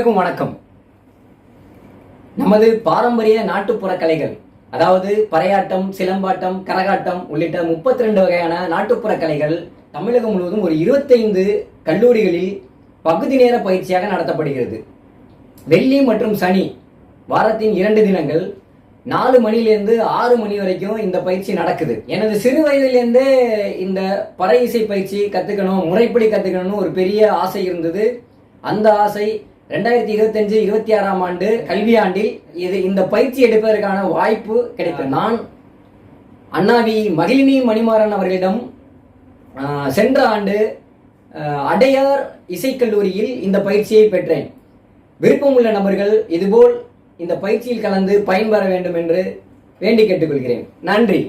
அனைவருக்கும் வணக்கம். நமது பாரம்பரிய நாட்டுப்புற கலைகள், அதாவது பறையாட்டம், சிலம்பாட்டம், கரகாட்டம் உள்ளிட்ட 32 வகையான நாட்டுப்புற கலைகள் தமிழகம் முழுவதும் ஒரு 25 கல்லூரிகளில் பகுதி நேர பயிற்சியாக நடத்தப்படுகிறது. வெள்ளி மற்றும் சனி வாரத்தின் 2 தினங்கள் 4 மணிலிருந்து 6 மணி வரைக்கும் இந்த பயிற்சி நடக்குது. எனது சிறு வயதிலிருந்தே இந்த பறை இசை பயிற்சி கத்துக்கணும், முறைப்படி கத்துக்கணும்னு ஒரு பெரிய ஆசை இருந்தது. அந்த ஆசை 2025-26ஆம் ஆண்டு கல்வியாண்டில் இந்த பயிற்சி எடுப்பதற்கான வாய்ப்பு கிடைத்தது. நான் அண்ணாவி மகிழினி மணிமாறன் அவர்களிடம் சென்ற ஆண்டு அடையார் இசைக்கல்லூரியில் இந்த பயிற்சியை பெற்றேன். விருப்பமுள்ள நபர்கள் இதுபோல் இந்த பயிற்சியில் கலந்து பயன்பெற வேண்டும் என்று வேண்டி கேட்டுக்கொள்கிறேன். நன்றி.